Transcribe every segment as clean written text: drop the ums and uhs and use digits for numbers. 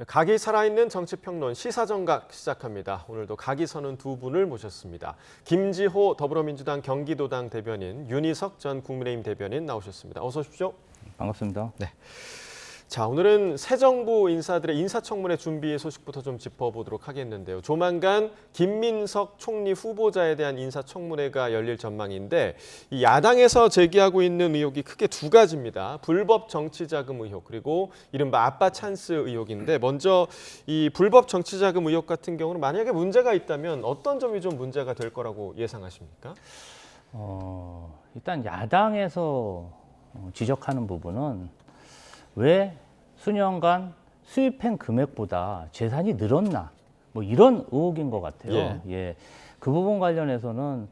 각이 살아있는 정치평론 시사정각 시작합니다. 오늘도 각이 서는 두 분을 모셨습니다. 김지호 더불어민주당 경기도당 대변인, 윤희석 전 국민의힘 대변인 나오셨습니다. 어서 오십시오. 반갑습니다. 네. 자, 오늘은 새 정부 인사들의 인사청문회 준비 소식부터 좀 짚어보도록 하겠는데요. 조만간 김민석 총리 후보자에 대한 인사청문회가 열릴 전망인데 이 야당에서 제기하고 있는 의혹이 크게 두 가지입니다. 불법 정치자금 의혹 그리고 이른바 아빠 찬스 의혹인데 먼저 이 불법 정치자금 의혹 같은 경우는 만약에 문제가 있다면 어떤 점이 좀 문제가 될 거라고 예상하십니까? 일단 야당에서 지적하는 부분은 왜 수년간 수입한 금액보다 재산이 늘었나 뭐 이런 의혹인 것 같아요. 예. 그 부분 관련해서는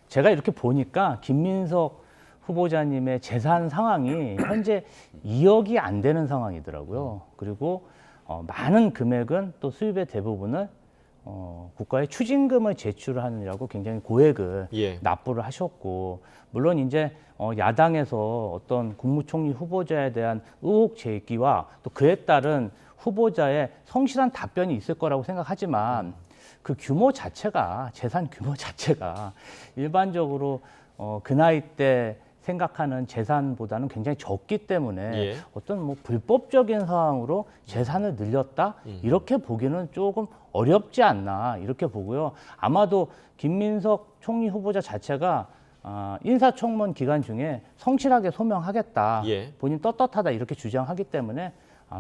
제가 이렇게 보니까 김민석 후보자님의 재산 상황이 현재 2억이 안 되는 상황이더라고요. 그리고 많은 금액은 또 수입의 대부분을 국가에 추징금을 제출하느라고 굉장히 고액을 납부를 하셨고, 물론 이제 야당에서 어떤 국무총리 후보자에 대한 의혹 제기와 또 그에 따른 후보자의 성실한 답변이 있을 거라고 생각하지만 그 규모 자체가, 재산 규모 자체가 일반적으로 그 나이 때 생각하는 재산보다는 굉장히 적기 때문에 어떤 뭐 불법적인 상황으로 재산을 늘렸다 이렇게 보기는 조금 어렵지 않나 이렇게 보고요. 아마도 김민석 총리 후보자 자체가 인사청문 기간 중에 성실하게 소명하겠다, 본인 떳떳하다 이렇게 주장하기 때문에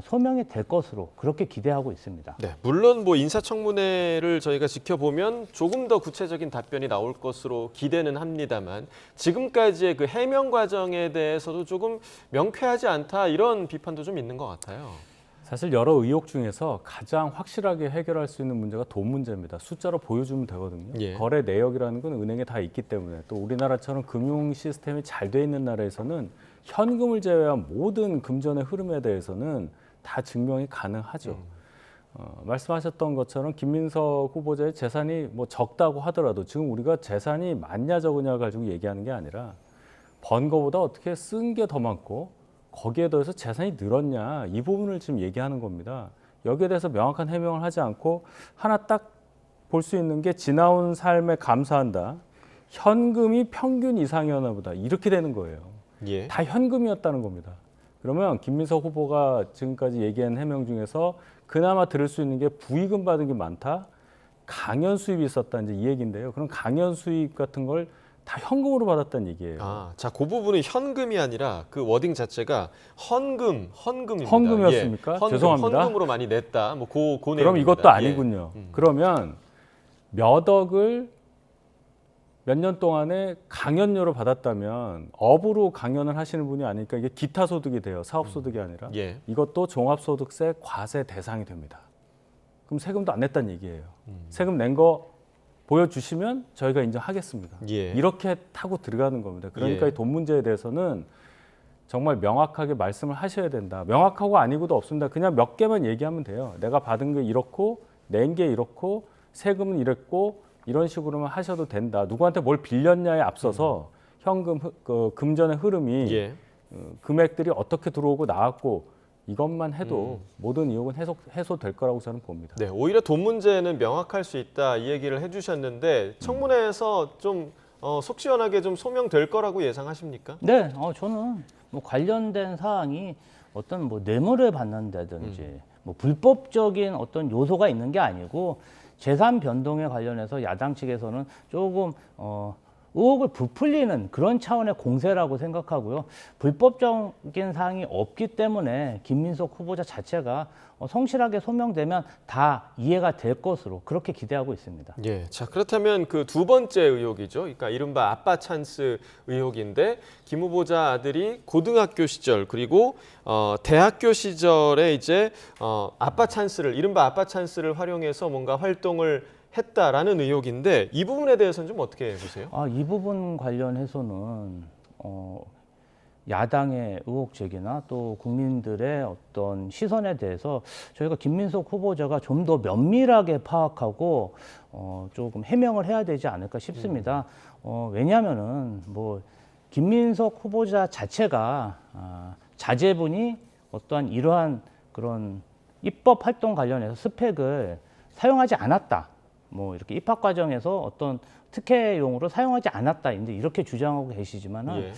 소명이 될 것으로 그렇게 기대하고 있습니다. 네, 물론 뭐 인사청문회를 저희가 지켜보면 조금 더 구체적인 답변이 나올 것으로 기대는 합니다만 지금까지의 그 해명 과정에 대해서도 조금 명쾌하지 않다 이런 비판도 좀 있는 것 같아요. 사실 여러 의혹 중에서 가장 확실하게 해결할 수 있는 문제가 돈 문제입니다. 숫자로 보여주면 되거든요. 거래 내역이라는 건 은행에 다 있기 때문에, 또 우리나라처럼 금융 시스템이 잘 돼 있는 나라에서는 현금을 제외한 모든 금전의 흐름에 대해서는 다 증명이 가능하죠. 말씀하셨던 것처럼 김민석 후보자의 재산이 뭐 적다고 하더라도 지금 우리가 재산이 많냐 적으냐 가지고 얘기하는 게 아니라 번 거보다 어떻게 쓴 게 더 많고 거기에 더해서 재산이 늘었냐, 이 부분을 지금 얘기하는 겁니다. 여기에 대해서 명확한 해명을 하지 않고 하나 딱 볼 수 있는 게 지나온 삶에 감사한다, 현금이 평균 이상이었나 보다, 이렇게 되는 거예요. 다 현금이었다는 겁니다. 그러면 김민석 후보가 지금까지 얘기한 해명 중에서 그나마 들을 수 있는 게 부의금 받은 게 많다, 강연 수입이 있었다, 이제 이 얘기인데요. 그럼 강연 수입 같은 걸 다 현금으로 받았다는 얘기예요. 자, 그 부분은 현금이 아니라 그 워딩 자체가 헌금입니다. 헌금이었습니까? 죄송합니다. 헌금으로 많이 냈다. 뭐 그 그럼 이것도 아니군요. 그러면 몇 억을 몇 년 동안에 강연료로 받았다면 업으로 강연을 하시는 분이 아니니까 이게 기타 소득이 돼요. 사업 소득이 아니라. 이것도 종합소득세 과세 대상이 됩니다. 그럼 세금도 안 냈다는 얘기예요. 세금 낸 거 보여주시면 저희가 인정하겠습니다. 이렇게 타고 들어가는 겁니다. 그러니까 이 돈 문제에 대해서는 정말 명확하게 말씀을 하셔야 된다. 명확하고 아니고도 없습니다. 그냥 몇 개만 얘기하면 돼요. 내가 받은 게 이렇고 낸 게 이렇고 세금은 이랬고 이런 식으로만 하셔도 된다. 누구한테 뭘 빌렸냐에 앞서서 현금, 금전의 흐름이 금액들이 어떻게 들어오고 나왔고 이것만 해도 모든 의혹은 해소될 거라고 저는 봅니다. 네, 오히려 돈 문제는 명확할 수 있다 이 얘기를 해주셨는데 청문회에서 좀 속 시원하게 좀 소명될 거라고 예상하십니까? 네, 저는 뭐 관련된 사항이 어떤 뭐 뇌물을 받는다든지 뭐 불법적인 어떤 요소가 있는 게 아니고 재산 변동에 관련해서 야당 측에서는 조금 의혹을 부풀리는 그런 차원의 공세라고 생각하고요. 불법적인 사항이 없기 때문에 김민석 후보자 자체가 성실하게 소명되면 다 이해가 될 것으로 그렇게 기대하고 있습니다. 자, 그렇다면 그 두 번째 의혹이죠. 그러니까 이른바 아빠 찬스 의혹인데 김 후보자 아들이 고등학교 시절 그리고 대학교 시절에 이제 이른바 아빠 찬스를 활용해서 뭔가 활동을 했다라는 의혹인데 이 부분에 대해서는 좀 어떻게 보세요? 이 부분 관련해서는 야당의 의혹 제기나 또 국민들의 어떤 시선에 대해서 저희가 김민석 후보자가 좀 더 면밀하게 파악하고 조금 해명을 해야 되지 않을까 싶습니다. 왜냐하면은 뭐 김민석 후보자 자체가 자제분이 어떠한 이러한 그런 입법 활동 관련해서 스펙을 사용하지 않았다. 뭐 이렇게 입학 과정에서 어떤 특혜용으로 사용하지 않았다. 이제 이렇게 주장하고 계시지만은 예.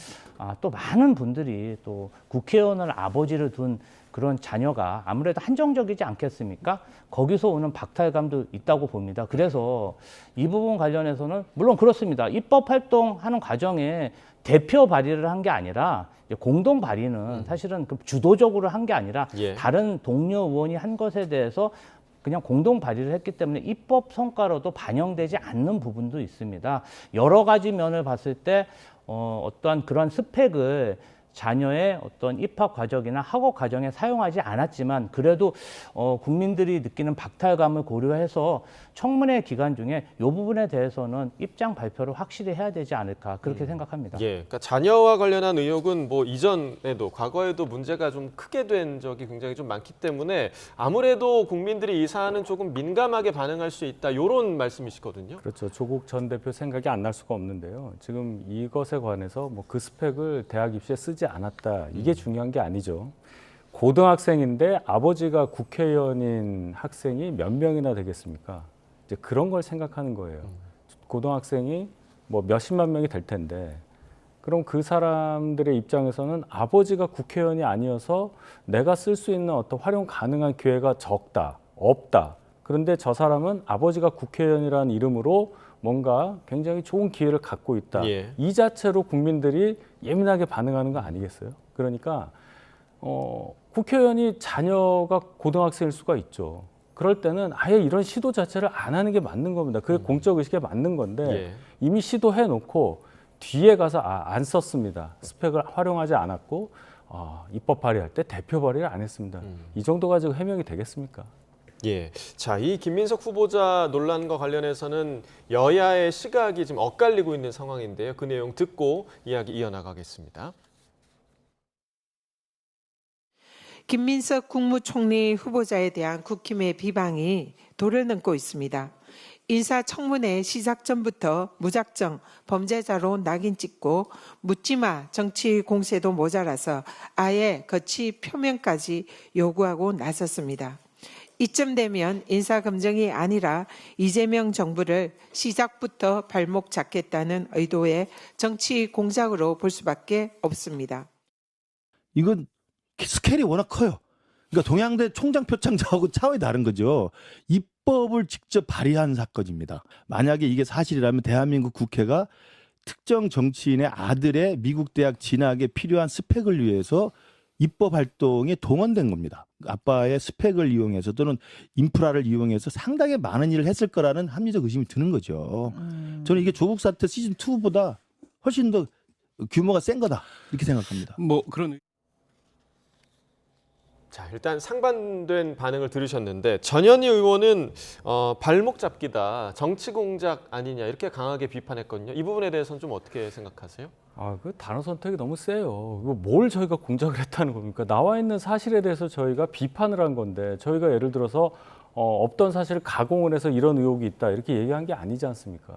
또 많은 분들이 또 국회의원을 아버지를 둔 그런 자녀가 아무래도 한정적이지 않겠습니까? 거기서 오는 박탈감도 있다고 봅니다. 그래서 이 부분 관련해서는 물론 그렇습니다. 입법 활동하는 과정에 대표 발의를 한 게 아니라 공동 발의는 사실은 그 주도적으로 한 게 아니라 예. 다른 동료 의원이 한 것에 대해서 그냥 공동 발의를 했기 때문에 입법 성과로도 반영되지 않는 부분도 있습니다. 여러 가지 면을 봤을 때 어떠한 그런 스펙을 자녀의 어떤 입학 과정이나 학업 과정에 사용하지 않았지만 그래도 국민들이 느끼는 박탈감을 고려해서 청문회 기간 중에 이 부분에 대해서는 입장 발표를 확실히 해야 되지 않을까 그렇게 생각합니다. 예, 그러니까 자녀와 관련한 의혹은 뭐 이전에도 과거에도 문제가 좀 크게 된 적이 굉장히 좀 많기 때문에 아무래도 국민들이 이 사안은 조금 민감하게 반응할 수 있다 이런 말씀이시거든요. 그렇죠. 조국 전 대표 생각이 안 날 수가 없는데요. 지금 이것에 관해서 뭐 그 스펙을 대학 입시에 쓰지 않았다. 이게 중요한 게 아니죠. 고등학생인데 아버지가 국회의원인 학생이 몇 명이나 되겠습니까? 이제 그런 걸 생각하는 거예요. 고등학생이 뭐 몇십만 명이 될 텐데 그럼 그 사람들의 입장에서는 아버지가 국회의원이 아니어서 내가 쓸 수 있는 어떤 활용 가능한 기회가 적다, 없다. 그런데 저 사람은 아버지가 국회의원이라는 이름으로 뭔가 굉장히 좋은 기회를 갖고 있다. 예. 이 자체로 국민들이 예민하게 반응하는 거 아니겠어요? 그러니까 국회의원이 자녀가 고등학생일 수가 있죠. 그럴 때는 아예 이런 시도 자체를 안 하는 게 맞는 겁니다. 그게 공적 의식에 맞는 건데 예. 이미 시도해 놓고 뒤에 가서 안 썼습니다. 스펙을 활용하지 않았고 입법 발의할 때 대표 발의를 안 했습니다. 이 정도 가지고 해명이 되겠습니까? 예. 자, 이 김민석 후보자 논란과 관련해서는 여야의 시각이 지금 엇갈리고 있는 상황인데요. 그 내용 듣고 이야기 이어나가겠습니다. 김민석 국무총리 후보자에 대한 국힘의 비방이 도를 넘고 있습니다. 인사청문회 시작 전부터 무작정 범죄자로 낙인 찍고 묻지마 정치 공세도 모자라서 아예 거치 표명까지 요구하고 나섰습니다. 이쯤 되면 인사검증이 아니라 이재명 정부를 시작부터 발목 잡겠다는 의도의 정치 공작으로 볼 수밖에 없습니다. 이건 스케일이 워낙 커요. 그러니까 동양대 총장 표창장하고 차원이 다른 거죠. 입법을 직접 발의한 사건입니다. 만약에 이게 사실이라면 대한민국 국회가 특정 정치인의 아들의 미국 대학 진학에 필요한 스펙을 위해서 입법 활동에 동원된 겁니다. 아빠의 스펙을 이용해서 또는 인프라를 이용해서 상당히 많은 일을 했을 거라는 합리적 의심이 드는 거죠. 저는 이게 조국 사태 시즌 2보다 훨씬 더 규모가 센 거다 이렇게 생각합니다. 뭐 그런 자, 일단 상반된 반응을 들으셨는데 전현희 의원은 발목 잡기다, 정치 공작 아니냐 이렇게 강하게 비판했거든요. 이 부분에 대해서는 좀 어떻게 생각하세요? 그 단어 선택이 너무 세요. 이거 뭘 저희가 공작을 했다는 겁니까? 나와 있는 사실에 대해서 저희가 비판을 한 건데 저희가 예를 들어서 없던 사실을 가공을 해서 이런 의혹이 있다 이렇게 얘기한 게 아니지 않습니까?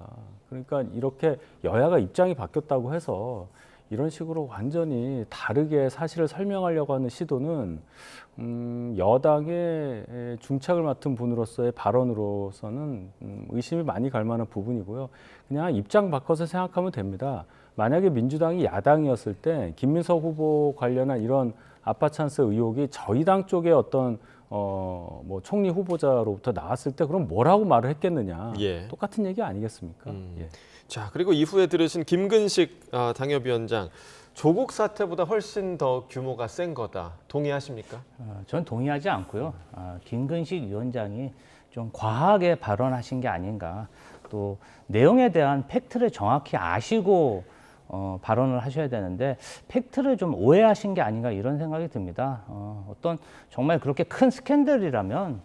그러니까 이렇게 여야가 입장이 바뀌었다고 해서 이런 식으로 완전히 다르게 사실을 설명하려고 하는 시도는 여당의 중책을 맡은 분으로서의 발언으로서는 의심이 많이 갈 만한 부분이고요. 그냥 입장 바꿔서 생각하면 됩니다. 만약에 민주당이 야당이었을 때 김민석 후보 관련한 이런 아빠 찬스 의혹이 저희 당 쪽의 어떤 뭐 총리 후보자로부터 나왔을 때 그럼 뭐라고 말을 했겠느냐. 예. 똑같은 얘기 아니겠습니까? 예. 자, 그리고 이후에 들으신 김근식 당협위원장, 조국 사태보다 훨씬 더 규모가 센 거다. 동의하십니까? 전 동의하지 않고요. 김근식 위원장이 좀 과하게 발언하신 게 아닌가. 또 내용에 대한 팩트를 정확히 아시고 발언을 하셔야 되는데 팩트를 좀 오해하신 게 아닌가 이런 생각이 듭니다. 어떤 정말 그렇게 큰 스캔들이라면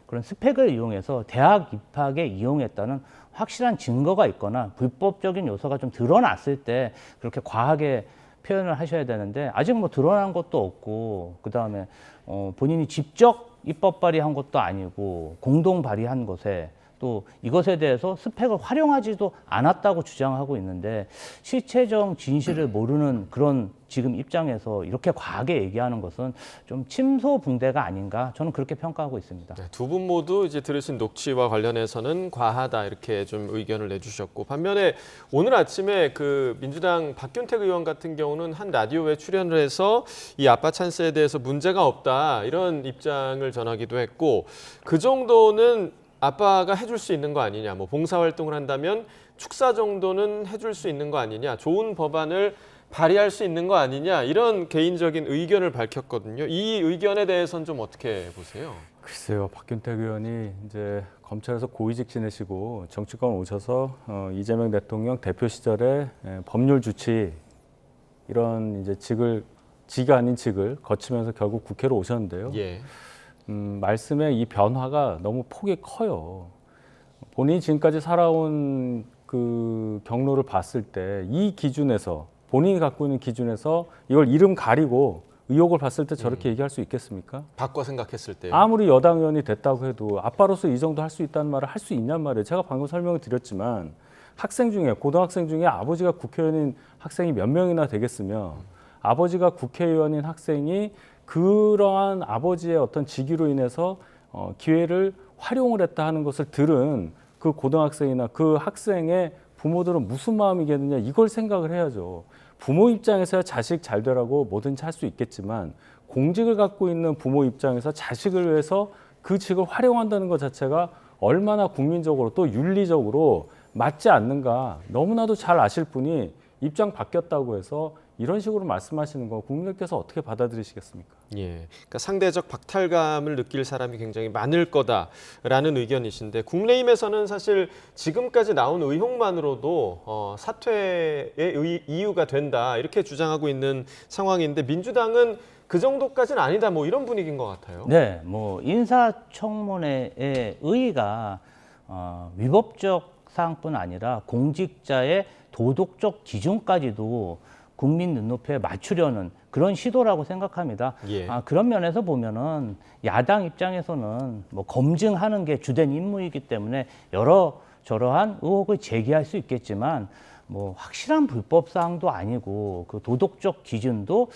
그런 스펙을 이용해서 대학 입학에 이용했다는 확실한 증거가 있거나 불법적인 요소가 좀 드러났을 때 그렇게 과하게 표현을 하셔야 되는데 아직 뭐 드러난 것도 없고 그다음에 본인이 직접 입법 발의한 것도 아니고 공동 발의한 것에 또 이것에 대해서 스펙을 활용하지도 않았다고 주장하고 있는데 실체적 진실을 모르는 그런 지금 입장에서 이렇게 과하게 얘기하는 것은 좀 침소붕대가 아닌가 저는 그렇게 평가하고 있습니다. 네, 두 분 모두 이제 들으신 녹취와 관련해서는 과하다 이렇게 좀 의견을 내주셨고 반면에 오늘 아침에 그 민주당 박균택 의원 같은 경우는 한 라디오에 출연을 해서 이 아빠 찬스에 대해서 문제가 없다 이런 입장을 전하기도 했고 그 정도는 아빠가 해줄 수 있는 거 아니냐, 뭐 봉사활동을 한다면 축사 정도는 해줄 수 있는 거 아니냐, 좋은 법안을 발의할 수 있는 거 아니냐 이런 개인적인 의견을 밝혔거든요. 이 의견에 대해서는 좀 어떻게 보세요? 글쎄요, 박균택 의원이 이제 검찰에서 고위직 지내시고 정치권 오셔서 이재명 대통령 대표 시절에 법률 주치 이런 이제 직이 아닌 직을 거치면서 결국 국회로 오셨는데요. 예. 말씀의 이 변화가 너무 폭이 커요. 본인이 지금까지 살아온 그 경로를 봤을 때 이 기준에서 본인이 갖고 있는 기준에서 이걸 이름 가리고 의혹을 봤을 때 저렇게 얘기할 수 있겠습니까? 바꿔 생각했을 때. 아무리 여당 의원이 됐다고 해도 아빠로서 이 정도 할 수 있다는 말을 할 수 있냔 말이에요. 제가 방금 설명을 드렸지만 학생 중에 고등학생 중에 아버지가 국회의원인 학생이 몇 명이나 되겠으며 아버지가 국회의원인 학생이 그러한 아버지의 어떤 직위로 인해서 기회를 활용을 했다 하는 것을 들은 그 고등학생이나 그 학생의 부모들은 무슨 마음이겠느냐 이걸 생각을 해야죠. 부모 입장에서야 자식 잘 되라고 뭐든지 할 수 있겠지만 공직을 갖고 있는 부모 입장에서 자식을 위해서 그 직을 활용한다는 것 자체가 얼마나 국민적으로 또 윤리적으로 맞지 않는가 너무나도 잘 아실 분이 입장 바뀌었다고 해서 이런 식으로 말씀하시는 거 국민들께서 어떻게 받아들이시겠습니까? 예, 그러니까 상대적 박탈감을 느낄 사람이 굉장히 많을 거다라는 의견이신데 국민의힘에서는 사실 지금까지 나온 의혹만으로도 사퇴의 이유가 된다 이렇게 주장하고 있는 상황인데 민주당은 그 정도까지는 아니다 뭐 이런 분위기인 것 같아요. 네, 뭐 인사청문회의 의의가 위법적 사항뿐 아니라 공직자의 도덕적 기준까지도 국민 눈높이에 맞추려는 그런 시도라고 생각합니다. 예. 그런 면에서 보면은 야당 입장에서는 뭐 검증하는 게 주된 임무이기 때문에 저러한 의혹을 제기할 수 있겠지만 뭐 확실한 불법 사항도 아니고 그 도덕적 기준도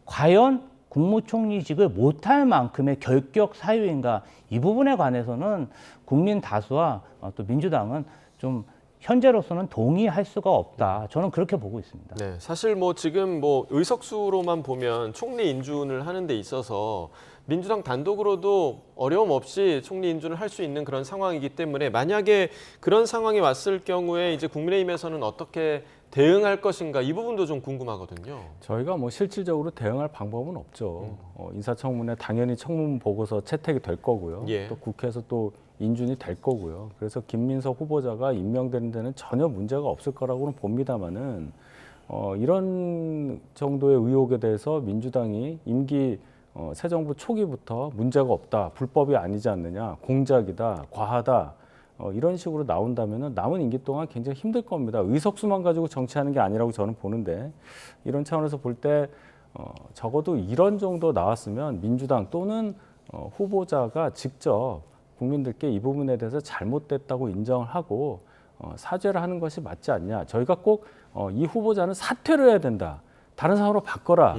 과연 국무총리직을 못할 만큼의 결격 사유인가 이 부분에 관해서는 국민 다수와 또 민주당은 좀 현재로서는 동의할 수가 없다. 저는 그렇게 보고 있습니다. 네, 사실 뭐 지금 뭐 의석수로만 보면 총리 인준을 하는 데 있어서 민주당 단독으로도 어려움 없이 총리 인준을 할 수 있는 그런 상황이기 때문에 만약에 그런 상황이 왔을 경우에 이제 국민의힘에서는 어떻게 대응할 것인가 이 부분도 좀 궁금하거든요. 저희가 뭐 실질적으로 대응할 방법은 없죠. 인사청문회 당연히 청문 보고서 채택이 될 거고요. 예. 또 국회에서 또 인준이 될 거고요. 그래서 김민석 후보자가 임명되는 데는 전혀 문제가 없을 거라고는 봅니다만은 이런 정도의 의혹에 대해서 민주당이 임기 새 정부 초기부터 문제가 없다, 불법이 아니지 않느냐, 공작이다, 과하다 이런 식으로 나온다면은 남은 임기 동안 굉장히 힘들 겁니다. 의석수만 가지고 정치하는 게 아니라고 저는 보는데 이런 차원에서 볼 때 적어도 이런 정도 나왔으면 민주당 또는 후보자가 직접 국민들께 이 부분에 대해서 잘못됐다고 인정을 하고 사죄를 하는 것이 맞지 않냐. 저희가 꼭 이 후보자는 사퇴를 해야 된다. 다른 사람으로 바꿔라.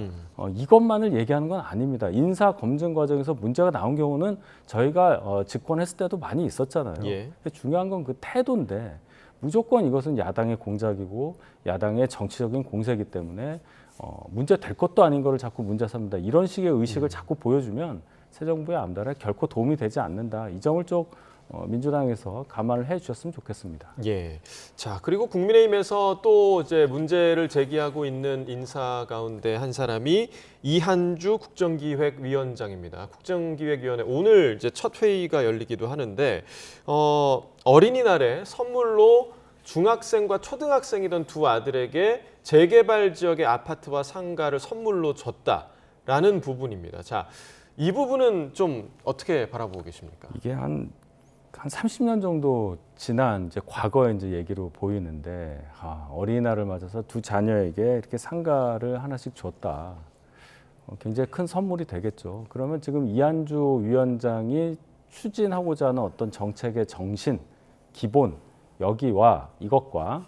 이것만을 얘기하는 건 아닙니다. 인사 검증 과정에서 문제가 나온 경우는 저희가 집권했을 때도 많이 있었잖아요. 예. 근데 중요한 건 그 태도인데 무조건 이것은 야당의 공작이고 야당의 정치적인 공세이기 때문에 문제 될 것도 아닌 거를 자꾸 문제 삼는다. 이런 식의 의식을 자꾸 보여주면 새 정부의 암달에 결코 도움이 되지 않는다. 이 점을 좀 민주당에서 감안을 해주셨으면 좋겠습니다. 예. 자, 그리고 국민의힘에서 또 이제 문제를 제기하고 있는 인사 가운데 한 사람이 이한주 국정기획위원장입니다. 국정기획위원회 오늘 이제 첫 회의가 열리기도 하는데 어린이날에 선물로 중학생과 초등학생이던 두 아들에게 재개발 지역의 아파트와 상가를 선물로 줬다라는 부분입니다. 자, 이 부분은 좀 어떻게 바라보고 계십니까? 이게 한 30년 정도 지난 이제 과거의 이제 얘기로 보이는데 어린이날을 맞아서 두 자녀에게 이렇게 상가를 하나씩 줬다. 굉장히 큰 선물이 되겠죠. 그러면 지금 이한주 위원장이 추진하고자 하는 어떤 정책의 정신 기본 여기와 이것과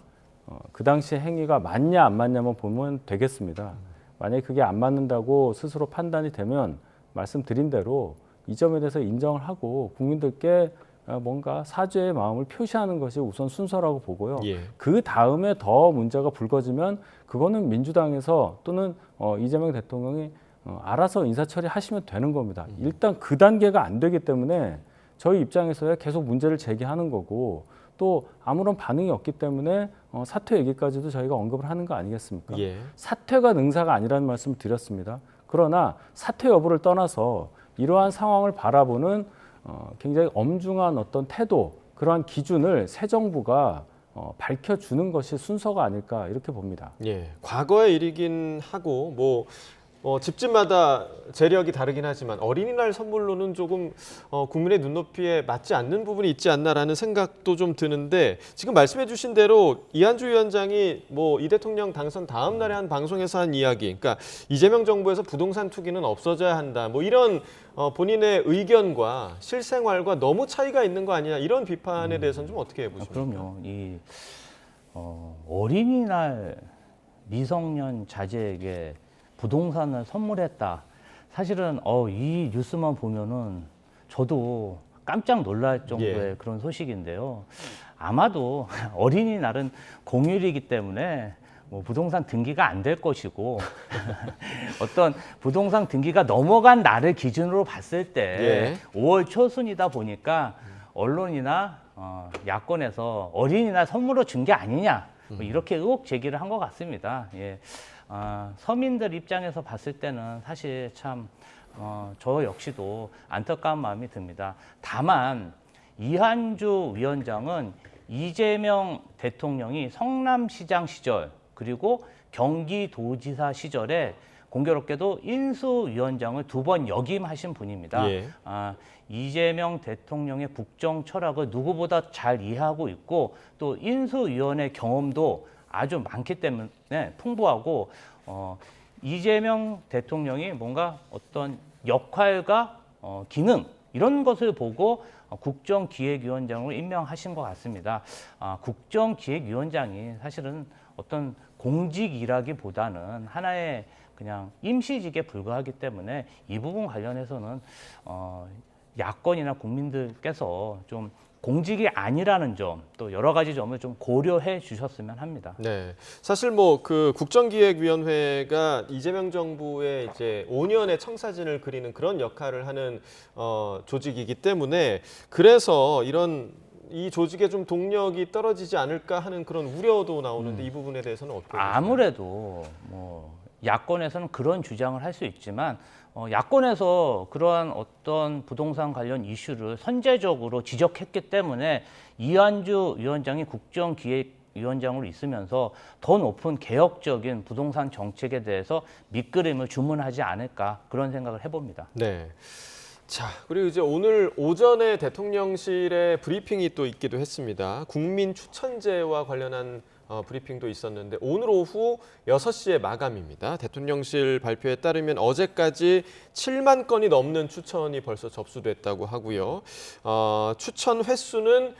그 당시 행위가 맞냐 안 맞냐만 보면 되겠습니다. 만약에 그게 안 맞는다고 스스로 판단이 되면 말씀드린 대로 이 점에 대해서 인정을 하고 국민들께 뭔가 사죄의 마음을 표시하는 것이 우선 순서라고 보고요. 예. 그 다음에 더 문제가 불거지면 그거는 민주당에서 또는 이재명 대통령이 알아서 인사처리 하시면 되는 겁니다. 일단 그 단계가 안 되기 때문에 저희 입장에서야 계속 문제를 제기하는 거고 또 아무런 반응이 없기 때문에 사퇴 얘기까지도 저희가 언급을 하는 거 아니겠습니까? 예. 사퇴가 능사가 아니라는 말씀을 드렸습니다. 그러나 사퇴 여부를 떠나서 이러한 상황을 바라보는 굉장히 엄중한 어떤 태도, 그러한 기준을 새 정부가 밝혀주는 것이 순서가 아닐까 이렇게 봅니다. 예, 과거의 일이긴 하고 집집마다 재력이 다르긴 하지만 어린이날 선물로는 조금 국민의 눈높이에 맞지 않는 부분이 있지 않나라는 생각도 좀 드는데 지금 말씀해주신 대로 이한주 위원장이 이 대통령 당선 다음 날에 한 방송에서 한 이야기, 그러니까 이재명 정부에서 부동산 투기는 없어져야 한다, 이런 본인의 의견과 실생활과 너무 차이가 있는 거 아니냐 이런 비판에 대해서는 좀 어떻게 보십니까? 그럼요. 이 어린이날 미성년 자제에게 부동산을 선물했다. 사실은 이 뉴스만 보면은 저도 깜짝 놀랄 정도의 그런 소식인데요. 아마도 어린이날은 공휴일이기 때문에 부동산 등기가 안 될 것이고 어떤 부동산 등기가 넘어간 날을 기준으로 봤을 때 5월 초순이다 보니까 언론이나 야권에서 어린이날 선물로 준 게 아니냐 이렇게 의혹 제기를 한 것 같습니다. 예. 서민들 입장에서 봤을 때는 사실 참 저 역시도 안타까운 마음이 듭니다. 다만 이한주 위원장은 이재명 대통령이 성남시장 시절 그리고 경기도지사 시절에 공교롭게도 인수위원장을 2번 역임하신 분입니다. 예. 이재명 대통령의 국정 철학을 누구보다 잘 이해하고 있고 또 인수위원회 경험도 아주 많기 때문에 풍부하고 이재명 대통령이 뭔가 어떤 역할과 기능 이런 것을 보고 국정기획위원장으로 임명하신 것 같습니다. 국정기획위원장이 사실은 어떤 공직이라기보다는 하나의 그냥 임시직에 불과하기 때문에 이 부분 관련해서는 야권이나 국민들께서 좀 공직이 아니라는 점, 또 여러 가지 점을 좀 고려해 주셨으면 합니다. 네, 사실 그 국정기획위원회가 이재명 정부의 이제 5년의 청사진을 그리는 그런 역할을 하는 조직이기 때문에 그래서 이 조직의 좀 동력이 떨어지지 않을까 하는 그런 우려도 나오는데 이 부분에 대해서는 어떻게 보세요? 아무래도 야권에서는 그런 주장을 할 수 있지만 야권에서 그러한 어떤 부동산 관련 이슈를 선제적으로 지적했기 때문에 이한주 위원장이 국정기획위원장으로 있으면서 더 높은 개혁적인 부동산 정책에 대해서 밑그림을 주문하지 않을까 그런 생각을 해봅니다. 네. 자, 그리고 이제 오늘 오전에 대통령실에 브리핑이 또 있기도 했습니다. 국민 추천제와 관련한 브리핑도 있었는데 오늘 오후 6시에 마감입니다. 대통령실 발표에 따르면 어제까지 7만 건이 넘는 추천이 벌써 접수됐다고 하고요. 추천 횟수는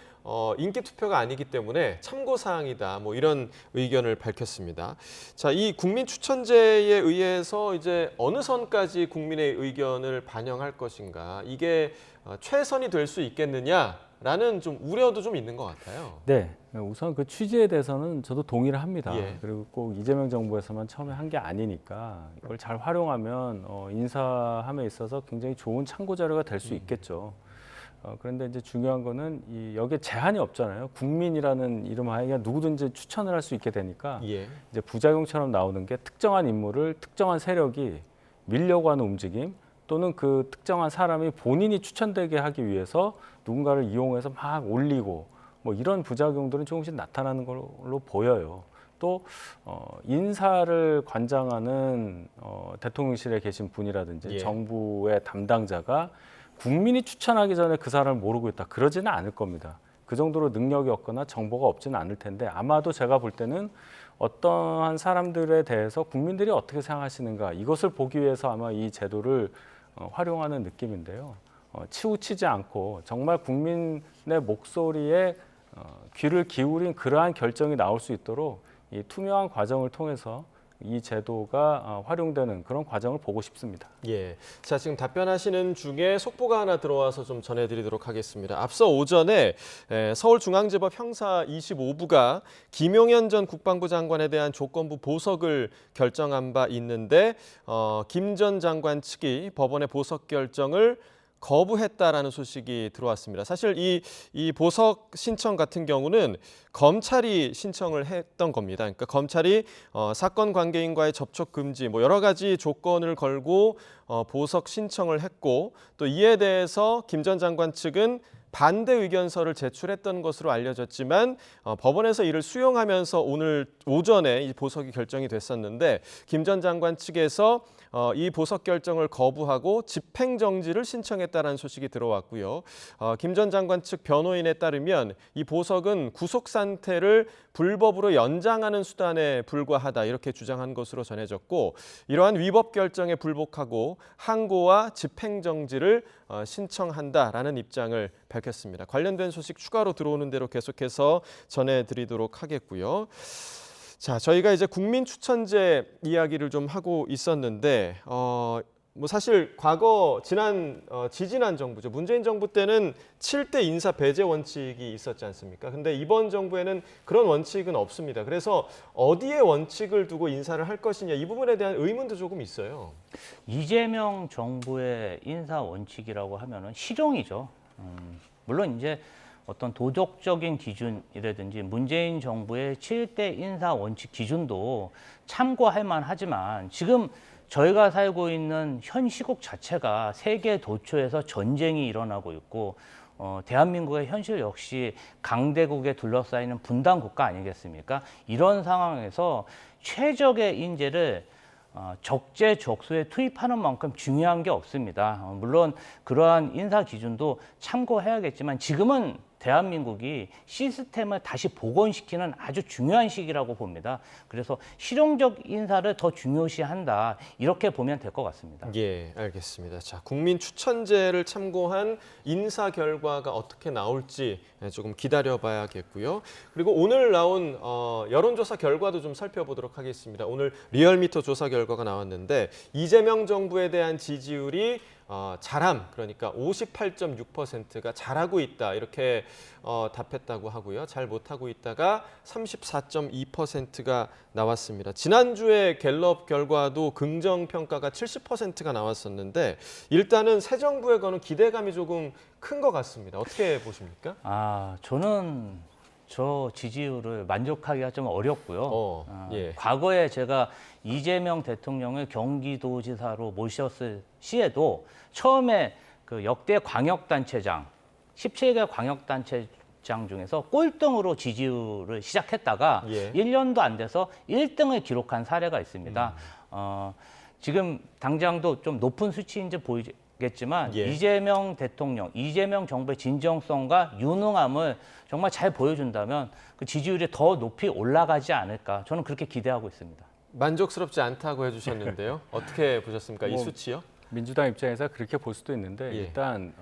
인기 투표가 아니기 때문에 참고 사항이다. 이런 의견을 밝혔습니다. 자, 이 국민 추천제에 의해서 이제 어느 선까지 국민의 의견을 반영할 것인가? 이게 최선이 될 수 있겠느냐라는 좀 우려도 좀 있는 것 같아요. 네, 우선 그 취지에 대해서는 저도 동의를 합니다. 예. 그리고 꼭 이재명 정부에서만 처음에 한 게 아니니까 이걸 잘 활용하면 인사함에 있어서 굉장히 좋은 참고 자료가 될 수 있겠죠. 그런데 이제 중요한 거는 여기에 제한이 없잖아요. 국민이라는 이름 하에 누구든지 추천을 할 수 있게 되니까 이제 부작용처럼 나오는 게 특정한 인물을 특정한 세력이 밀려고 하는 움직임 또는 그 특정한 사람이 본인이 추천되게 하기 위해서 누군가를 이용해서 막 올리고 이런 부작용들은 조금씩 나타나는 걸로 보여요. 또 인사를 관장하는 대통령실에 계신 분이라든지 정부의 담당자가 국민이 추천하기 전에 그 사람을 모르고 있다. 그러지는 않을 겁니다. 그 정도로 능력이 없거나 정보가 없지는 않을 텐데 아마도 제가 볼 때는 어떠한 사람들에 대해서 국민들이 어떻게 생각하시는가 이것을 보기 위해서 아마 이 제도를 활용하는 느낌인데요. 치우치지 않고 정말 국민의 목소리에 귀를 기울인 그러한 결정이 나올 수 있도록 이 투명한 과정을 통해서 이 제도가 활용되는 그런 과정을 보고 싶습니다. 예. 자, 지금 답변하시는 중에 속보가 하나 들어와서 좀 전해드리도록 하겠습니다. 앞서 오전에 서울중앙지법 형사 25부가 김용현 전 국방부 장관에 대한 조건부 보석을 결정한 바 있는데 김 전 장관 측이 법원의 보석 결정을 거부했다라는 소식이 들어왔습니다. 사실 이 보석 신청 같은 경우는 검찰이 신청을 했던 겁니다. 그러니까 검찰이 사건 관계인과의 접촉 금지, 뭐 여러 가지 조건을 걸고 보석 신청을 했고, 또 이에 대해서 김 전 장관 측은 반대 의견서를 제출했던 것으로 알려졌지만 법원에서 이를 수용하면서 오늘 오전에 이 보석이 결정이 됐었는데, 김 전 장관 측에서 이 보석 결정을 거부하고 집행정지를 신청했다는 소식이 들어왔고요. 김 전 장관 측 변호인에 따르면 이 보석은 구속 상태를 불법으로 연장하는 수단에 불과하다, 이렇게 주장한 것으로 전해졌고, 이러한 위법 결정에 불복하고 항고와 집행정지를 신청한다라는 입장을 밝혔습니다. 관련된 소식 추가로 들어오는 대로 계속해서 전해드리도록 하겠고요. 자, 저희가 이제 국민 추천제 이야기를 좀 하고 있었는데, 뭐 사실 과거 지지난 정부죠. 문재인 정부 때는 7대 인사 배제 원칙이 있었지 않습니까? 근데 이번 정부에는 그런 원칙은 없습니다. 그래서 어디에 원칙을 두고 인사를 할 것이냐, 이 부분에 대한 의문도 조금 있어요. 이재명 정부의 인사 원칙이라고 하면은 실용이죠. 물론 이제 어떤 도덕적인 기준이라든지 문재인 정부의 7대 인사 원칙 기준도 참고할 만하지만, 지금 저희가 살고 있는 현 시국 자체가 세계 도처에서 전쟁이 일어나고 있고, 대한민국의 현실 역시 강대국에 둘러싸이는 분단 국가 아니겠습니까? 이런 상황에서 최적의 인재를 적재적소에 투입하는 만큼 중요한 게 없습니다. 물론 그러한 인사 기준도 참고해야겠지만, 지금은 대한민국이 시스템을 다시 복원시키는 아주 중요한 시기라고 봅니다. 그래서 실용적 인사를 더 중요시한다, 이렇게 보면 될 것 같습니다. 예, 알겠습니다. 자, 국민 추천제를 참고한 인사 결과가 어떻게 나올지 조금 기다려봐야겠고요. 그리고 오늘 나온 여론조사 결과도 좀 살펴보도록 하겠습니다. 오늘 리얼미터 조사 결과가 나왔는데, 이재명 정부에 대한 지지율이 잘함, 그러니까 58.6%가 잘하고 있다, 이렇게 답했다고 하고요. 잘 못하고 있다가 34.2%가 나왔습니다. 지난주에 갤럽 결과도 긍정평가가 70%가 나왔었는데, 일단은 새 정부에 거는 기대감이 조금 큰 것 같습니다. 어떻게 보십니까? 저는 저 지지율을 만족하기가 좀 어렵고요. 예. 과거에 제가 이재명 대통령을 경기도지사로 모셨을 시에도 처음에 그 역대 광역단체장, 17개 광역단체장 중에서 꼴등으로 지지율을 시작했다가 1년도 안 돼서 1등을 기록한 사례가 있습니다. 지금 당장도 좀 높은 수치인지 보이겠지만, 이재명 대통령, 이재명 정부의 진정성과 유능함을 정말 잘 보여준다면 그 지지율이 더 높이 올라가지 않을까, 저는 그렇게 기대하고 있습니다. 만족스럽지 않다고 해주셨는데요. 어떻게 보셨습니까? 이 수치요? 민주당 입장에서 그렇게 볼 수도 있는데, 일단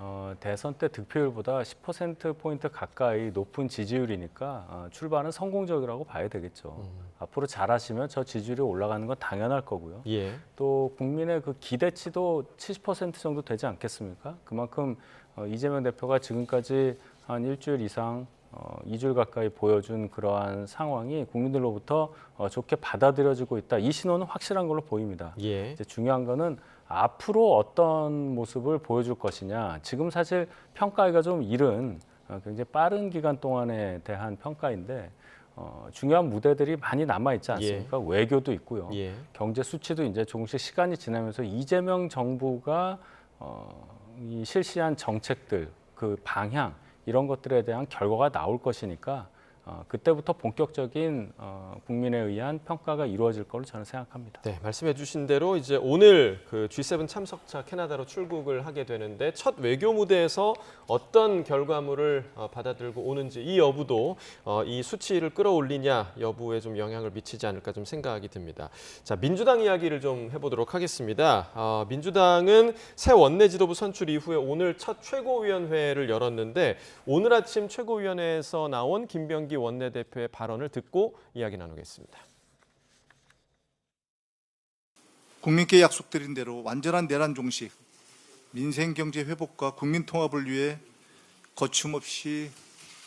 대선 때 득표율보다 10%포인트 가까이 높은 지지율이니까 출발은 성공적이라고 봐야 되겠죠. 앞으로 잘하시면 저 지지율이 올라가는 건 당연할 거고요. 또 국민의 그 기대치도 70% 정도 되지 않겠습니까? 그만큼 이재명 대표가 지금까지 한 일주일 이상 2주일 가까이 보여준 그러한 상황이 국민들로부터 좋게 받아들여지고 있다. 이 신호는 확실한 걸로 보입니다. 이제 중요한 거는 앞으로 어떤 모습을 보여줄 것이냐. 지금 사실 평가가 좀 이른, 굉장히 빠른 기간 동안에 대한 평가인데, 중요한 무대들이 많이 남아있지 않습니까? 외교도 있고요. 경제 수치도 이제 조금씩 시간이 지나면서 이재명 정부가 이 실시한 정책들, 그 방향, 이런 것들에 대한 결과가 나올 것이니까 그때부터 본격적인 국민에 의한 평가가 이루어질 걸로 저는 생각합니다. 네, 말씀해주신 대로 이제 오늘 그 G7 참석차 캐나다로 출국을 하게 되는데 첫 외교 무대에서 어떤 결과물을 받아들고 오는지 이 여부도 이 수치를 끌어올리냐 여부에 좀 영향을 미치지 않을까 좀 생각이 듭니다. 자, 민주당 이야기를 좀 해보도록 하겠습니다. 민주당은 새 원내 지도부 선출 이후에 오늘 첫 최고위원회를 열었는데 오늘 아침 최고위원회에서 나온 김병기 원내대표의 발언을 듣고 이야기 나누겠습니다. 국민께 약속드린 대로 완전한 내란 종식, 민생 경제 회복과 국민 통합을 위해 거침없이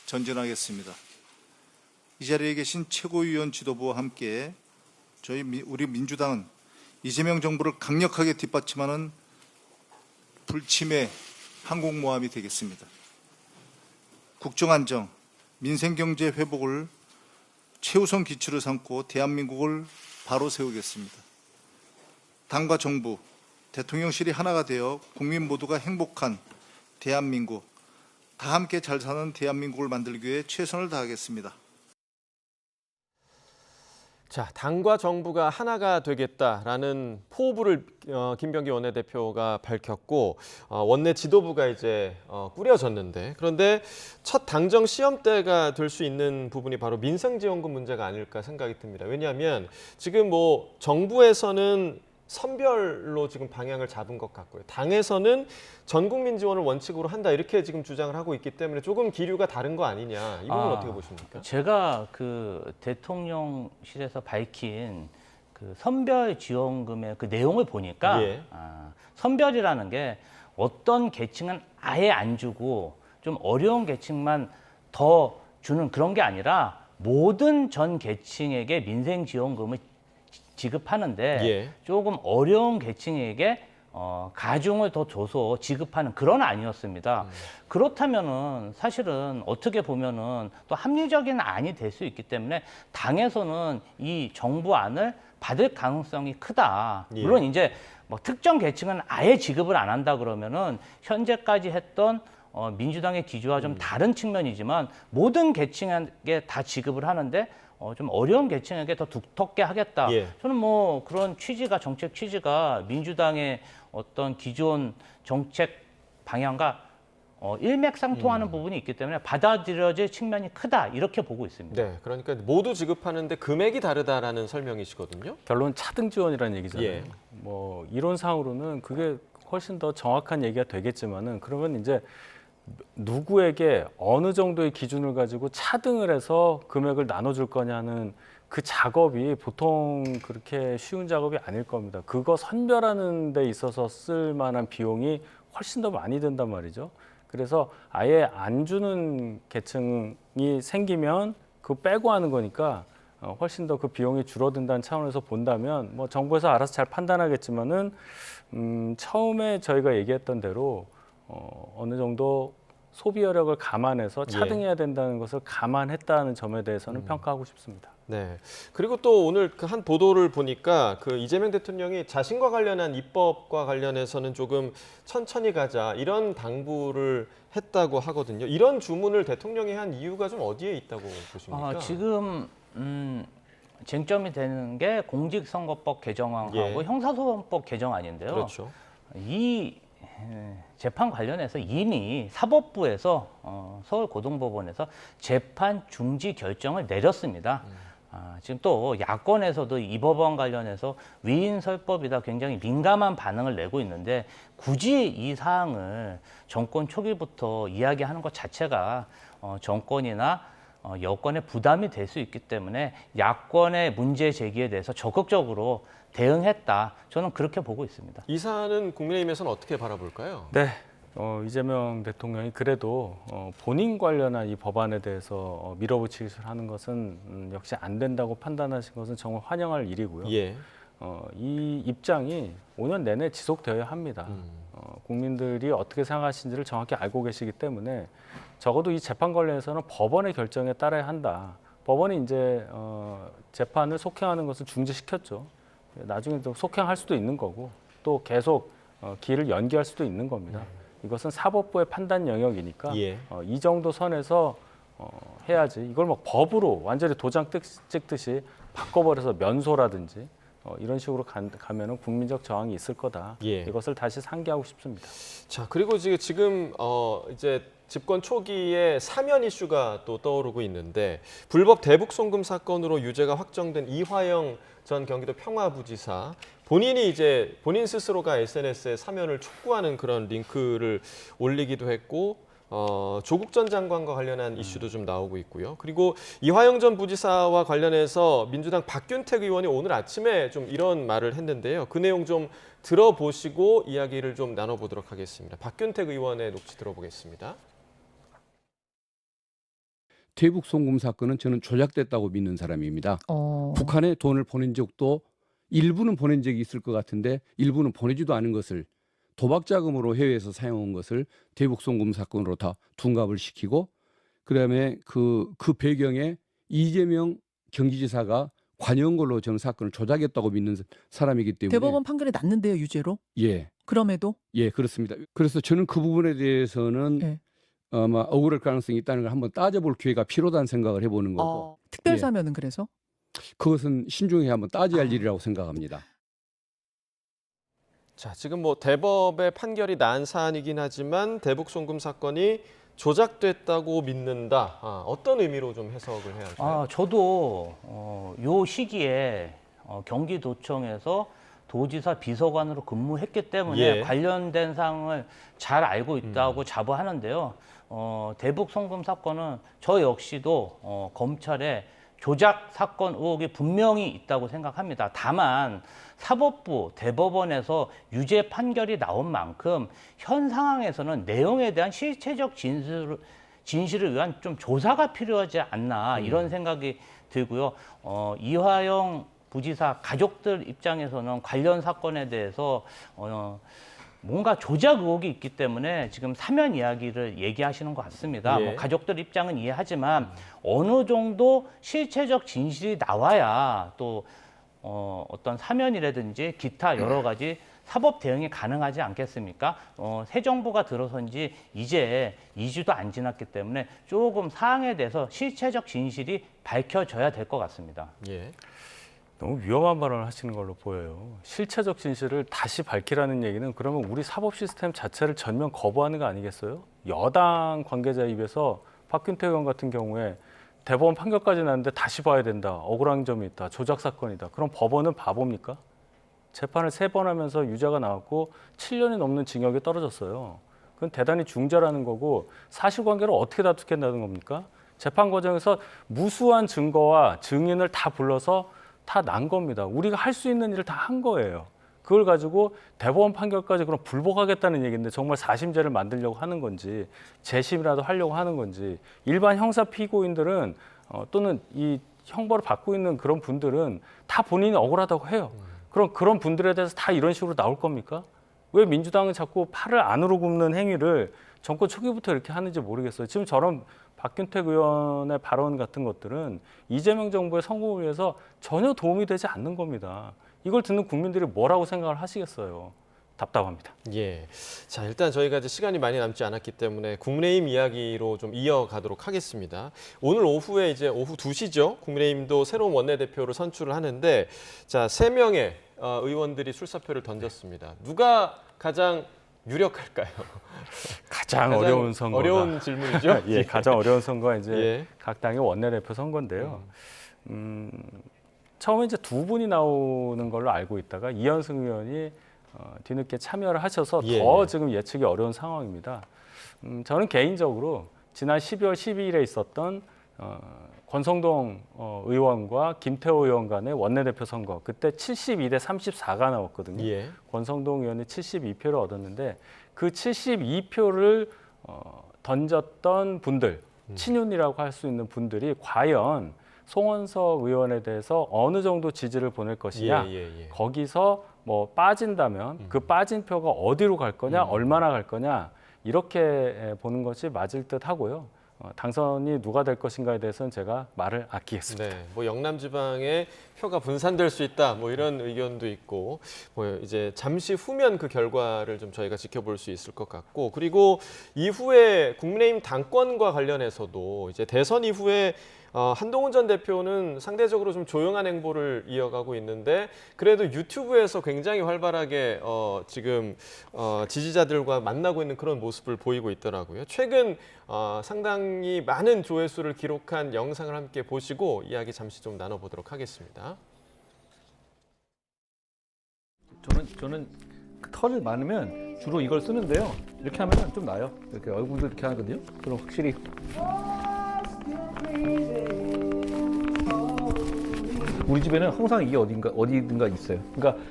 전진하겠습니다. 이 자리에 계신 최고위원 지도부와 함께 우리 민주당은 이재명 정부를 강력하게 뒷받침하는 불침의 항공모함이 되겠습니다. 국정안정, 민생경제 회복을 최우선 기치로 삼고 대한민국을 바로 세우겠습니다. 당과 정부, 대통령실이 하나가 되어 국민 모두가 행복한 대한민국, 다 함께 잘 사는 대한민국을 만들기 위해 최선을 다하겠습니다. 자, 당과 정부가 하나가 되겠다라는 포부를 김병기 원내대표가 밝혔고 원내 지도부가 이제 꾸려졌는데 그런데 첫 당정 시험대가 될 수 있는 부분이 바로 민생지원금 문제가 아닐까 생각이 듭니다. 왜냐하면 지금 뭐 정부에서는 선별로 지금 방향을 잡은 것 같고요. 당에서는 전 국민 지원을 원칙으로 한다 이렇게 지금 주장을 하고 있기 때문에 조금 기류가 다른 거 아니냐. 이 부분 어떻게 보십니까? 제가 그 대통령실에서 밝힌 그 선별 지원금의 그 내용을 보니까 예. 선별이라는 게 어떤 계층은 아예 안 주고 좀 어려운 계층만 더 주는 그런 게 아니라 모든 전 계층에게 민생 지원금을 지급하는데 예. 조금 어려운 계층에게 가중을 더 줘서 지급하는 그런 아니었습니다. 그렇다면은 사실은 어떻게 보면은 또 합리적인 안이 될 수 있기 때문에 당에서는 이 정부 안을 받을 가능성이 크다. 예. 물론 이제 뭐 특정 계층은 아예 지급을 안 한다 그러면은 현재까지 했던 민주당의 기조와 좀 다른 측면이지만 모든 계층에게 다 지급을 하는데 좀 어려운 계층에게 더 두텁게 하겠다. 예. 저는 뭐 그런 취지가 정책 취지가 민주당의 어떤 기존 정책 방향과 일맥상통하는 부분이 있기 때문에 받아들여질 측면이 크다 이렇게 보고 있습니다. 네, 그러니까 모두 지급하는데 금액이 다르다라는 설명이시거든요. 결론 차등 지원이라는 얘기잖아요. 예. 뭐 이론상으로는 그게 훨씬 더 정확한 얘기가 되겠지만은 그러면 이제 누구에게 어느 정도의 기준을 가지고 차등을 해서 금액을 나눠줄 거냐는 그 작업이 보통 그렇게 쉬운 작업이 아닐 겁니다. 그거 선별하는 데 있어서 쓸 만한 비용이 훨씬 더 많이 든단 말이죠. 그래서 아예 안 주는 계층이 생기면 그거 빼고 하는 거니까 훨씬 더 그 비용이 줄어든다는 차원에서 본다면 뭐 정부에서 알아서 잘 판단하겠지만은 처음에 저희가 얘기했던 대로 어느 정도 소비 여력을 감안해서 차등해야 된다는 것을 감안했다는 점에 대해서는 평가하고 싶습니다. 네. 그리고 또 오늘 그 한 보도를 보니까 그 이재명 대통령이 자신과 관련한 입법과 관련해서는 조금 천천히 가자 이런 당부를 했다고 하거든요. 이런 주문을 대통령이 한 이유가 좀 어디에 있다고 보십니까? 지금 쟁점이 되는 게 공직선거법 개정안하고 예. 형사소송법 개정안인데요. 그렇죠. 이 재판 관련해서 이미 사법부에서 서울고등법원에서 재판 중지 결정을 내렸습니다. 지금 또 야권에서도 이 법안 관련해서 위인설법이다 굉장히 민감한 반응을 내고 있는데 굳이 이 사항을 정권 초기부터 이야기하는 것 자체가 정권이나 여권의 부담이 될 수 있기 때문에 야권의 문제 제기에 대해서 적극적으로 대응했다. 저는 그렇게 보고 있습니다. 이 사안은 국민의힘에서는 어떻게 바라볼까요? 네, 이재명 대통령이 그래도 본인 관련한 이 법안에 대해서 밀어붙이기를 하는 것은 역시 안 된다고 판단하신 것은 정말 환영할 일이고요. 예. 이 입장이 5년 내내 지속되어야 합니다. 국민들이 어떻게 생각하시는지를 정확히 알고 계시기 때문에 적어도 이 재판 관련해서는 법원의 결정에 따라야 한다. 법원이 이제 재판을 속행하는 것을 중지시켰죠. 나중에 또 속행할 수도 있는 거고 또 계속 기일을 연기할 수도 있는 겁니다. 이것은 사법부의 판단 영역이니까 예. 이 정도 선에서 해야지 이걸 막 법으로 완전히 도장 찍듯이 바꿔버려서 면소라든지 이런 식으로 가면은 국민적 저항이 있을 거다. 예. 이것을 다시 상기하고 싶습니다. 자, 그리고 지금 이제 집권 초기에 사면 이슈가 또 떠오르고 있는데 불법 대북 송금 사건으로 유죄가 확정된 이화영 전 경기도 평화부지사 본인 스스로가 SNS에 사면을 촉구하는 그런 링크를 올리기도 했고 조국 전 장관과 관련한 이슈도 좀 나오고 있고요. 그리고 이화영 전 부지사와 관련해서 민주당 박균택 의원이 오늘 아침에 좀 이런 말을 했는데요. 그 내용 좀 들어보시고 이야기를 좀 나눠보도록 하겠습니다. 박균택 의원의 녹취 들어보겠습니다. 대북 송금 사건은 저는 조작됐다고 믿는 사람입니다. 북한에 돈을 보낸 적도 일부는 보낸 적이 있을 것 같은데 일부는 보내지도 않은 것을 도박 자금으로 해외에서 사용한 것을 대북 송금 사건으로 다 둔갑을 시키고 그다음에 그 배경에 이재명 경기지사가 관여한 걸로 저는 사건을 조작했다고 믿는 사람이기 때문에 대법원 판결이 났는데요, 유죄로? 예. 그럼에도? 예, 그렇습니다. 그래서 저는 그 부분에 대해서는 예. 아마 억울할 가능성이 있다는 걸 한번 따져볼 기회가 필요하다는 생각을 해보는 거고 특별 사면은 그래서? 그것은 신중히 한번 따져야 할 일이라고 생각합니다. 자, 지금 대법의 판결이 난 사안이긴 하지만 대북 송금 사건이 조작됐다고 믿는다. 어떤 의미로 좀 해석을 해야 할까요? 저도 요 시기에 경기도청에서 도지사 비서관으로 근무했기 때문에 예. 관련된 사항을 잘 알고 있다고 자부하는데요. 대북 송금 사건은 저 역시도 검찰에 조작 사건 의혹이 분명히 있다고 생각합니다. 다만 사법부, 대법원에서 유죄 판결이 나온 만큼 현 상황에서는 내용에 대한 실체적 진실을 위한 좀 조사가 필요하지 않나 이런 생각이 들고요. 이화영 부지사 가족들 입장에서는 관련 사건에 대해서 뭔가 조작 의혹이 있기 때문에 지금 사면 이야기를 얘기하시는 것 같습니다. 예. 가족들 입장은 이해하지만 어느 정도 실체적 진실이 나와야 또 어떤 사면이라든지 기타 여러 가지 사법 대응이 가능하지 않겠습니까? 새 정부가 들어선 지 이제 2주도 안 지났기 때문에 조금 사항에 대해서 실체적 진실이 밝혀져야 될 것 같습니다. 예. 너무 위험한 발언을 하시는 걸로 보여요. 실체적 진실을 다시 밝히라는 얘기는 그러면 우리 사법 시스템 자체를 전면 거부하는 거 아니겠어요? 여당 관계자 입에서 박균택 의원 같은 경우에 대법원 판결까지 났는데 다시 봐야 된다. 억울한 점이 있다. 조작 사건이다. 그럼 법원은 바보입니까? 재판을 3번 하면서 유죄가 나왔고 7년이 넘는 징역이 떨어졌어요. 그건 대단히 중죄라는 거고 사실관계를 어떻게 다투겠다는 겁니까? 재판 과정에서 무수한 증거와 증인을 다 불러서 다 난 겁니다. 우리가 할 수 있는 일을 다 한 거예요. 그걸 가지고 대법원 판결까지 그럼 불복하겠다는 얘기인데 정말 사심죄를 만들려고 하는 건지 재심이라도 하려고 하는 건지 일반 형사 피고인들은 또는 이 형벌을 받고 있는 그런 분들은 다 본인이 억울하다고 해요. 그럼 그런 분들에 대해서 다 이런 식으로 나올 겁니까? 왜 민주당은 자꾸 팔을 안으로 굽는 행위를 정권 초기부터 이렇게 하는지 모르겠어요. 지금 저런 박균택 의원의 발언 같은 것들은 이재명 정부의 성공을 위해서 전혀 도움이 되지 않는 겁니다. 이걸 듣는 국민들이 뭐라고 생각을 하시겠어요? 답답합니다. 예. 자, 일단 저희가 이제 시간이 많이 남지 않았기 때문에 국민의힘 이야기로 좀 이어가도록 하겠습니다. 오늘 오후에 이제 오후 2시죠. 국민의힘도 새로운 원내대표를 선출을 하는데 자, 3명의 의원들이 출사표를 던졌습니다. 누가 가장 유력할까요? 가장 어려운 선거가 어려운 질문이죠. 예, 가장 어려운 선거가 이제 예. 각 당의 원내대표 선거인데요. 처음에 이제 2분이 나오는 걸로 알고 있다가 이현승 의원이 뒤늦게 참여를 하셔서 예. 더 지금 예측이 어려운 상황입니다. 저는 개인적으로 지난 12월 12일에 있었던 권성동 의원과 김태호 의원 간의 원내대표 선거, 그때 72대 34가 나왔거든요. 예. 권성동 의원이 72표를 얻었는데 그 72표를 던졌던 분들, 친윤이라고 할 수 있는 분들이 과연 송원석 의원에 대해서 어느 정도 지지를 보낼 것이냐, 거기서 뭐 빠진다면 그 빠진 표가 어디로 갈 거냐, 얼마나 갈 거냐, 이렇게 보는 것이 맞을 듯 하고요. 당선이 누가 될 것인가에 대해서는 제가 말을 아끼겠습니다. 네, 뭐 영남 지방에 표가 분산될 수 있다, 뭐 이런 의견도 있고, 뭐 이제 잠시 후면 그 결과를 좀 저희가 지켜볼 수 있을 것 같고, 그리고 이후에 국민의힘 당권과 관련해서도 이제 대선 이후에 한동훈 전 대표는 상대적으로 좀 조용한 행보를 이어가고 있는데 그래도 유튜브에서 굉장히 활발하게 지금 지지자들과 만나고 있는 그런 모습을 보이고 있더라고요. 최근 상당히 많은 조회수를 기록한 영상을 함께 보시고 이야기 잠시 좀 나눠보도록 하겠습니다. 저는 그 털이 많으면 주로 이걸 쓰는데요. 이렇게 하면 좀 나요. 이렇게 얼굴도 이렇게 하거든요. 그럼 확실히 우리 집에는 항상 이게 어디든가 있어요. 그러니까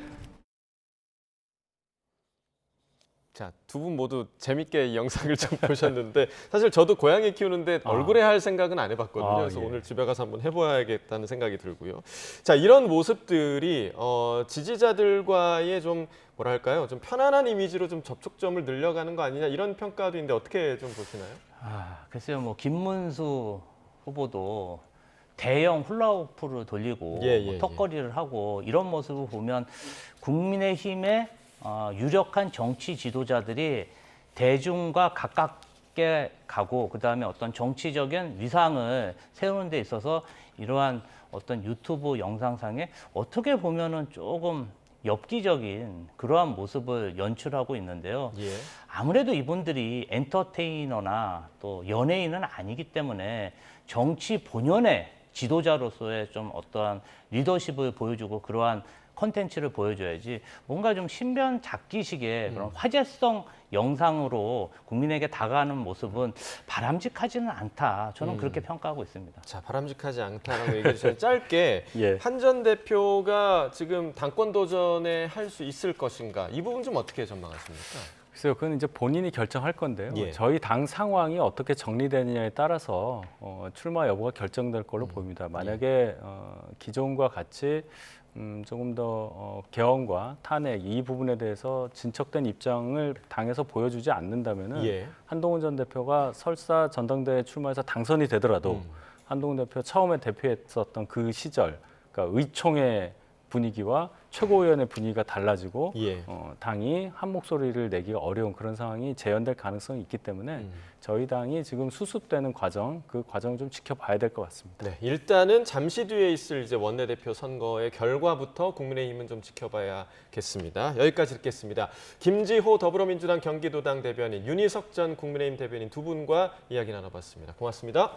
자, 두 분 모두 재밌게 이 영상을 좀 보셨는데 사실 저도 고양이 키우는데 얼굴에 할 생각은 안 해봤거든요. 그래서 예. 오늘 집에 가서 한번 해봐야겠다는 생각이 들고요. 자, 이런 모습들이 지지자들과의 좀 뭐랄까요, 좀 편안한 이미지로 좀 접촉점을 늘려가는 거 아니냐 이런 평가도 있는데 어떻게 좀 보시나요? 글쎄요, 뭐 김문수 후보도 대형 훌라후프를 돌리고 뭐 턱걸이를 하고 이런 모습을 보면 국민의힘의 유력한 정치 지도자들이 대중과 가깝게 가고 그다음에 어떤 정치적인 위상을 세우는 데 있어서 이러한 어떤 유튜브 영상상에 어떻게 보면은 조금 엽기적인 그러한 모습을 연출하고 있는데요. 아무래도 이분들이 엔터테이너나 또 연예인은 아니기 때문에 정치 본연의 지도자로서의 좀 어떠한 리더십을 보여주고 그러한 컨텐츠를 보여줘야지 뭔가 좀 신변 잡기식의 그런 화제성 영상으로 국민에게 다가가는 모습은 바람직하지는 않다. 저는 그렇게 평가하고 있습니다. 자, 바람직하지 않다라고 얘기해 주셨는데 짧게 예. 한 전 대표가 지금 당권 도전에 할 수 있을 것인가 이 부분 좀 어떻게 전망하십니까? 글쎄요, 그건 이제 본인이 결정할 건데요. 예. 저희 당 상황이 어떻게 정리되느냐에 따라서 출마 여부가 결정될 걸로 보입니다. 만약에 기존과 같이 조금 더 개헌과 탄핵 이 부분에 대해서 진척된 입장을 당에서 보여주지 않는다면은 한동훈 전 대표가 설사 전당대회 출마해서 당선이 되더라도 한동훈 대표 처음에 대표했었던 그 시절, 그러니까 의총의 분위기와 최고위원회 분위기가 달라지고 당이 한 목소리를 내기가 어려운 그런 상황이 재현될 가능성이 있기 때문에 저희 당이 지금 수습되는 과정, 그 과정을 좀 지켜봐야 될 것 같습니다. 네, 일단은 잠시 뒤에 있을 이제 원내대표 선거의 결과부터 국민의힘은 좀 지켜봐야겠습니다. 여기까지 듣겠습니다. 김지호 더불어민주당 경기도당 대변인, 윤희석 전 국민의힘 대변인 두 분과 이야기 나눠봤습니다. 고맙습니다.